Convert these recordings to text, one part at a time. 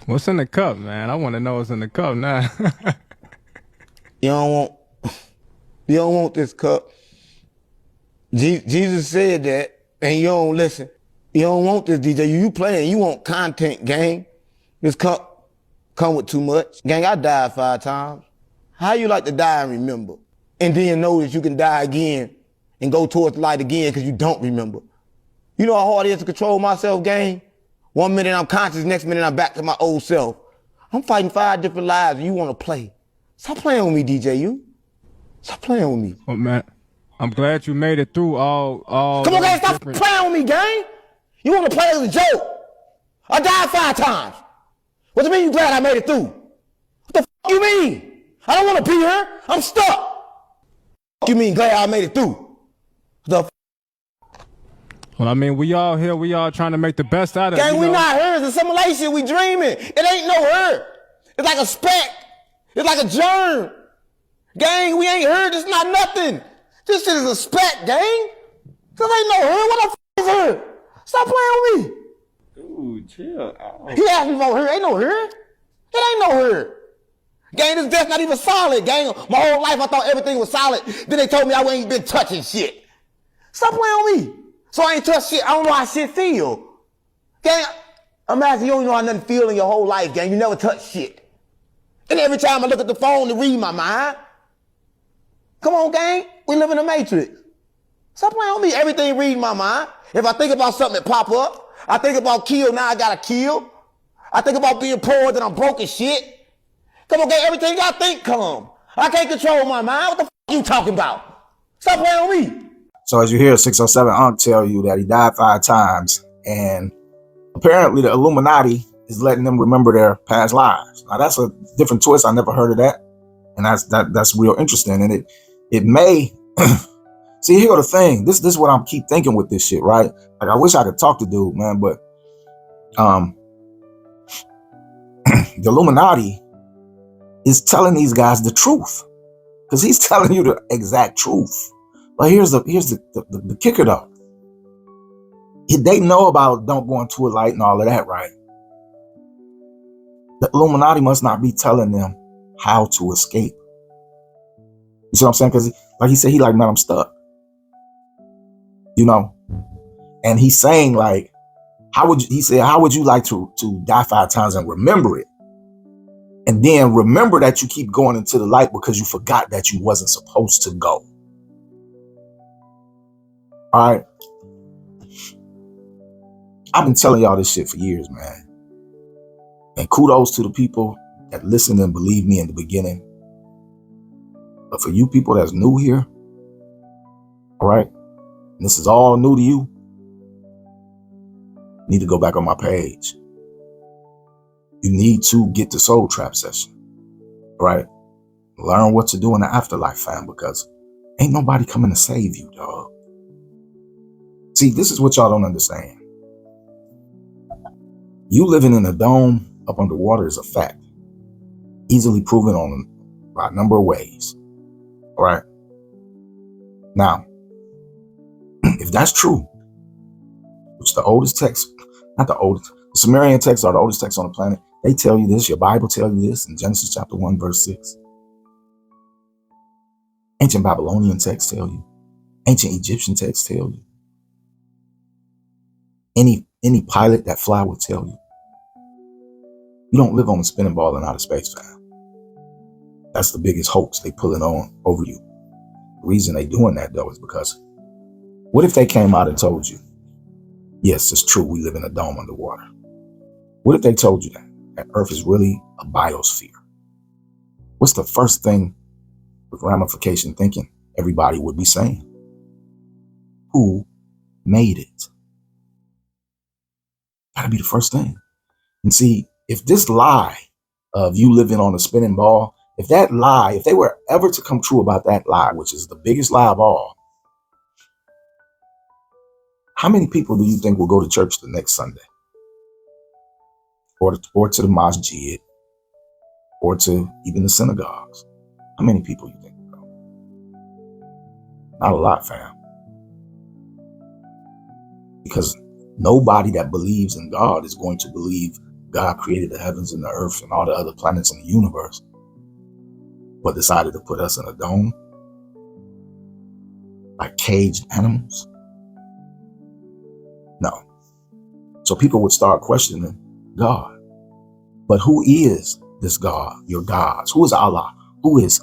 What's in the cup, man? I want to know what's in the cup now. You don't want you don't want this cup. Jesus said that, and you don't listen. You don't want this, DJ. You playing. You want content, gang. This cup come with too much. Gang, I died 5 times. How you like to die and remember? And then know that you can die again and go towards the light again because you don't remember. You know how hard it is to control myself, gang? 1 minute I'm conscious, next minute I'm back to my old self. I'm fighting 5 different lives and you want to play. Stop playing with me, DJ. You. Stop playing with me. Oh man, I'm glad you made it through all Come on, those gang, stop different. playing with me, gang. You want to play as a joke? I died 5 times. What do you mean you glad I made it through? What the fuck you mean? I don't want to be here. I'm stuck. What you mean glad I made it through? The Well, I mean, we all here. We all trying to make the best out of it. gang, You we know? not here. It's a simulation. We dreaming. It ain't no her. It's like a speck. It's like a germ. Gang, we ain't her. This not nothing. This shit is a speck, gang. This ain't no her. What the fuck is her? Stop playing with me. Dude, chill out. He asked me about her. Ain't no her. It ain't no her. Gang, this death's not even solid, gang. My whole life I thought everything was solid. Then they told me I ain't been touching shit. Stop playing with me. So I ain't touch shit. I don't know how shit feel. Gang, imagine you don't know how nothing feel in your whole life, gang. You never touch shit. And every time I look at the phone to read my mind. Come on, gang. We live in a matrix. Stop playing with me. Everything read my mind. If I think about something that pop up, I think about kill, now I gotta kill. I think about being poor, then I'm broke as shit. Come on, gang, everything I think come. I can't control my mind. What the f*** you talking about? Stop playing with me. So as you hear 607 Unc tell you that he died 5 times, and apparently the Illuminati is letting them remember their past lives. Now that's a different twist. I never heard of that, and that's real interesting. And it may see, here go the thing. This is what I'm keep thinking with this shit, right? Like I wish I could talk to dude, man, but the Illuminati is telling these guys the truth because he's telling you the exact truth. But here's the kicker though. They know about don't go into a light and all of that, right? The Illuminati must not be telling them how to escape. You see what I'm saying? Because like he said, he like, man, I'm stuck. You know? And he's saying like, how would you like to die 5 times and remember it? And then remember that you keep going into the light because you forgot that you wasn't supposed to go. All right. I've been telling y'all this shit for years, man. And kudos to the people that listened and believed me in the beginning. But for you people that's new here, all right, and this is all new to you, need to go back on my page. You need to get the Soul Trap session, all right? Learn what to do in the afterlife, fam, because ain't nobody coming to save you, dog. See, this is what y'all don't understand. You living in a dome up underwater is a fact. Easily proven by a number of ways. All right. Now, if that's true, which the oldest text, not the oldest, the Sumerian texts are the oldest texts on the planet. They tell you this, your Bible tells you this in Genesis chapter 1, verse 6. Ancient Babylonian texts tell you. Ancient Egyptian texts tell you. Any pilot that fly will tell you. You don't live on a spinning ball in outer space, fam. That's the biggest hoax they pulling on over you. The reason they doing that though is because what if they came out and told you, yes, it's true, we live in a dome underwater. What if they told you that Earth is really a biosphere? What's the first thing with ramification thinking everybody would be saying? Who made it? That'd be the first thing. And see, if this lie of you living on a spinning ball, if they were ever to come true about that lie, which is the biggest lie of all, how many people do you think will go to church the next Sunday? Or to the masjid, or to even the synagogues? How many people you think will go? Not a lot, fam. Because nobody that believes in God is going to believe God created the heavens and the earth and all the other planets in the universe, but decided to put us in a dome like caged animals? No. So people would start questioning God. But who is this God, your gods? Who is Allah? Who is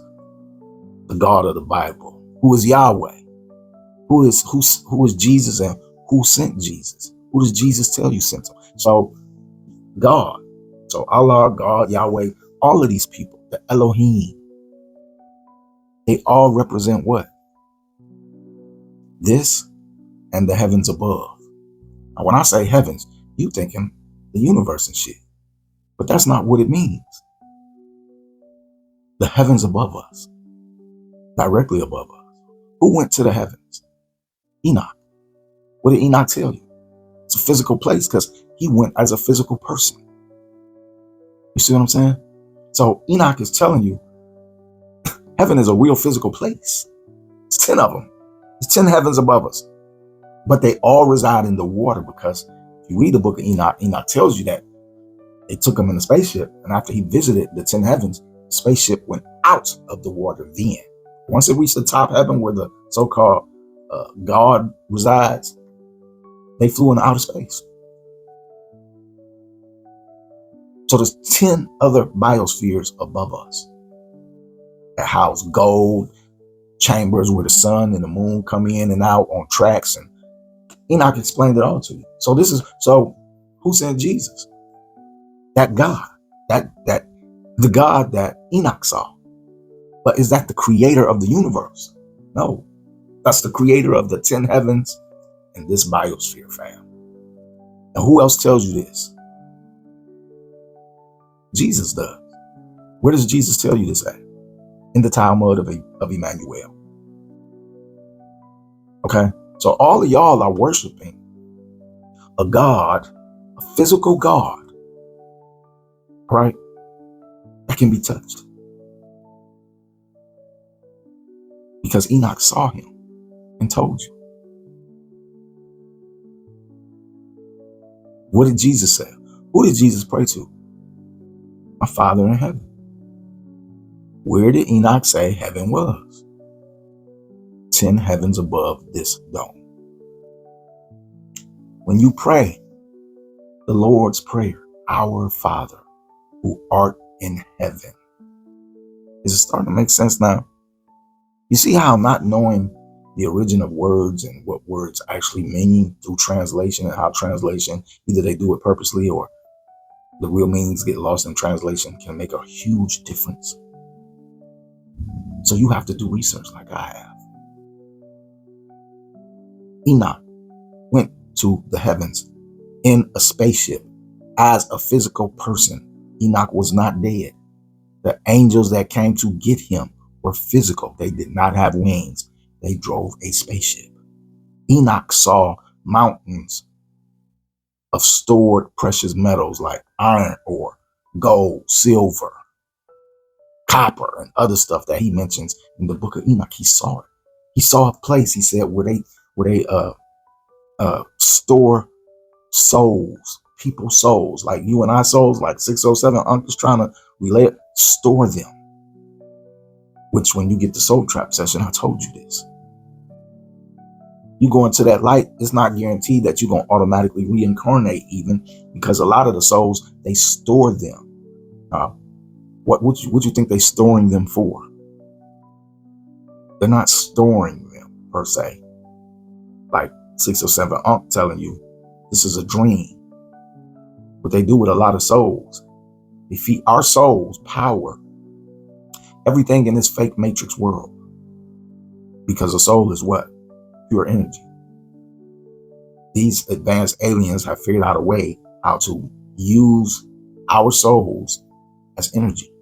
the God of the Bible? Who is Yahweh? Who is Jesus, and who sent Jesus? Who does Jesus tell you sent him? So God. So Allah, God, Yahweh, all of these people, the Elohim, they all represent what? This and the heavens above. Now, when I say heavens, you thinking the universe and shit. But that's not what it means. The heavens above us, directly above us. Who went to the heavens? Enoch. What did Enoch tell you? It's a physical place because he went as a physical person. You see what I'm saying? So Enoch is telling you heaven is a real physical place. It's 10 of them. It's 10 heavens above us. But they all reside in the water, because if you read the book of Enoch, Enoch tells you that they took him in a spaceship, and after he visited the 10 heavens, the spaceship went out of the water then. Once it reached the top heaven where the so-called God resides, they flew into outer space. So there's 10 other biospheres above us that house gold chambers where the sun and the moon come in and out on tracks, and Enoch explained it all to you. So who sent Jesus? That God, that the God that Enoch saw. But is that the creator of the universe? No, that's the creator of the 10 heavens and this biosphere, fam. And who else tells you this? Jesus does. Where does Jesus tell you this at? In the Talmud of Emmanuel. Okay, so all of y'all are worshiping a God, a physical God, right? That can be touched. Because Enoch saw him and told you. What did Jesus say? Who did Jesus pray to? My Father in heaven. Where did Enoch say heaven was? 10 heavens above this dome. When you pray the Lord's Prayer, Our Father who art in heaven, is it starting to make sense now? You see how not knowing the origin of words and what words actually mean through translation, and how translation, either they do it purposely or the real meanings get lost in translation, can make a huge difference. So you have to do research like I have. Enoch went to the heavens in a spaceship as a physical person. Enoch was not dead. The angels that came to get him were physical. They did not have wings. They drove a spaceship. Enoch saw mountains of stored precious metals like iron ore, gold, silver, copper, and other stuff that he mentions in the book of Enoch. He saw it. He saw a place, he said, where they store souls, people's souls, like you and I souls, like 607 uncles trying to relay it, store them. Which when you get the soul trap session, I told you this. You go into that light, it's not guaranteed that you're going to automatically reincarnate even, because a lot of the souls, they store them. What would you think they're storing them for? They're not storing them per se. Like 607 Unc telling you this is a dream. What they do with a lot of souls, they feed our souls power, everything in this fake matrix world. Because the soul is what? Pure energy. These advanced aliens have figured out a way how to use our souls as energy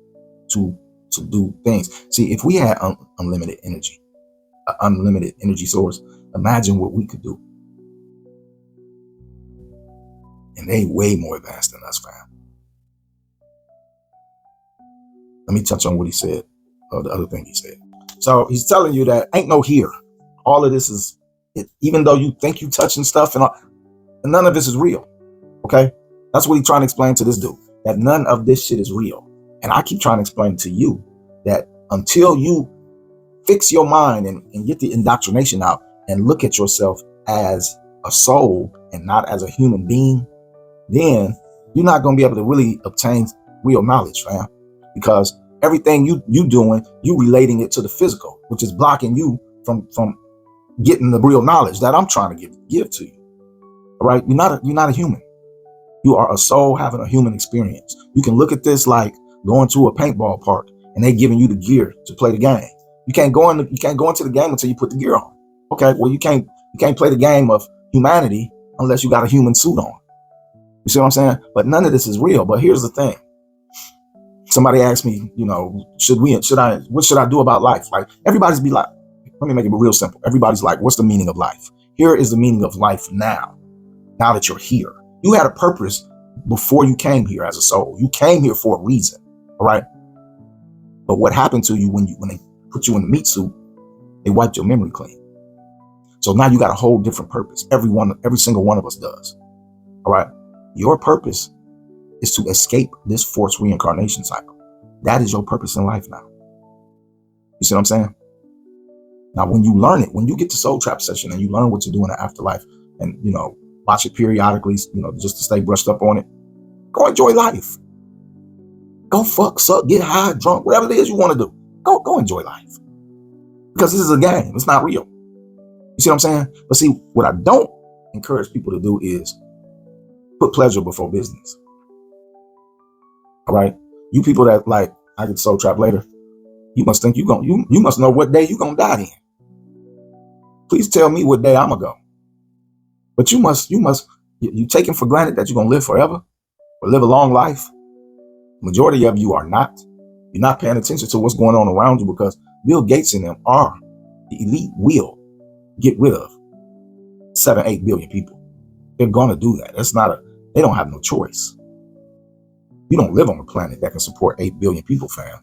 to do things. See, if we had unlimited energy, an unlimited energy source, imagine what we could do. And they way more advanced than us, fam. Let me touch on what he said, or the other thing he said. So he's telling you that ain't no here. All of this is, even though you think you touching stuff and none of this is real. Okay. That's what he's trying to explain to this dude, that none of this shit is real. And I keep trying to explain to you that until you fix your mind and get the indoctrination out and look at yourself as a soul and not as a human being, then you're not going to be able to really obtain real knowledge, fam. Because everything you doing, you relating it to the physical, which is blocking you from getting the real knowledge that I'm trying to give to you. All right, you're not a human. You are a soul having a human experience. You can look at this like going to a paintball park and they giving you the gear to play the game. You can't go into the game until you put the gear on. Okay, well you can't play the game of humanity unless you got a human suit on. You see what I'm saying? But none of this is real. But here's the thing. Somebody asked me, what should I do about life? Like everybody's be like, let me make it real simple. Everybody's like, what's the meaning of life? Here is the meaning of life now that you're here. You had a purpose before you came here as a soul. You came here for a reason, all right? But what happened to you when they put you in the meat suit, they wiped your memory clean. So now you got a whole different purpose. Every single one of us does, all right? Your purpose is to escape this forced reincarnation cycle. That is your purpose in life now. You see what I'm saying? Now, when you learn it, when you get to Soul Trap session and you learn what to do in the afterlife and, watch it periodically, just to stay brushed up on it, go enjoy life. Go fuck, suck, get high, drunk, whatever it is you want to do. Go enjoy life. Because this is a game. It's not real. You see what I'm saying? But see, what I don't encourage people to do is put pleasure before business. All right? You people that like, I get Soul Trap later, you must think you must know what day you're going to die in. Please tell me what day I'm going to go. But you taking for granted that you're going to live forever or live a long life. Majority of you are not. You're not paying attention to what's going on around you because Bill Gates and them are the elite will get rid of 7-8 billion people. They're going to do that. They don't have no choice. You don't live on a planet that can support 8 billion people, fam.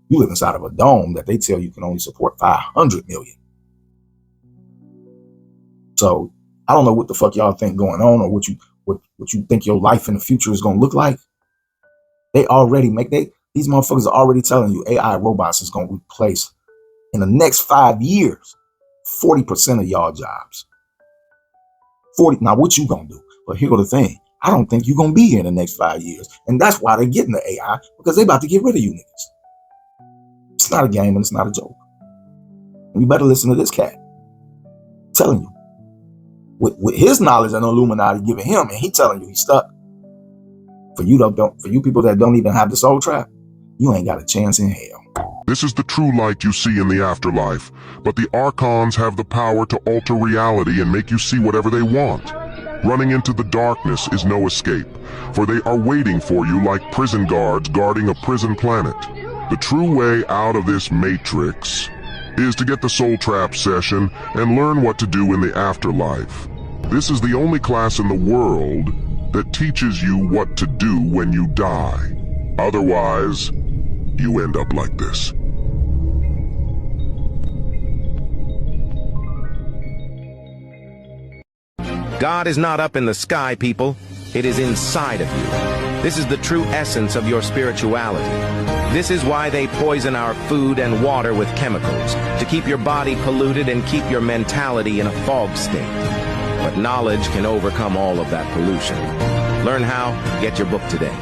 You live inside of a dome that they tell you can only support 500 million. So I don't know what the fuck y'all think going on or what you think your life in the future is going to look like. These motherfuckers are already telling you AI robots is going to replace in the next 5 years 40% of y'all jobs. 40. Now what you going to do? But here's the thing. I don't think you're going to be here in the next 5 years. And that's why they're getting the AI, because they about to get rid of you niggas. It's not a game and it's not a joke. And you better listen to this cat. I'm telling you. With his knowledge and Illuminati giving him, and he telling you he's stuck. For you people that don't even have the Soul Trap, you ain't got a chance in hell. This is the true light you see in the afterlife, but the Archons have the power to alter reality and make you see whatever they want. Running into the darkness is no escape, for they are waiting for you like prison guards guarding a prison planet. The true way out of this matrix is to get the Soul Trap session and learn what to do in the afterlife. This is the only class in the world that teaches you what to do when you die. Otherwise, you end up like this. God is not up in the sky, people. It is inside of you. This is the true essence of your spirituality. This is why they poison our food and water with chemicals, to keep your body polluted and keep your mentality in a fog state. But knowledge can overcome all of that pollution. Learn how, get your book today.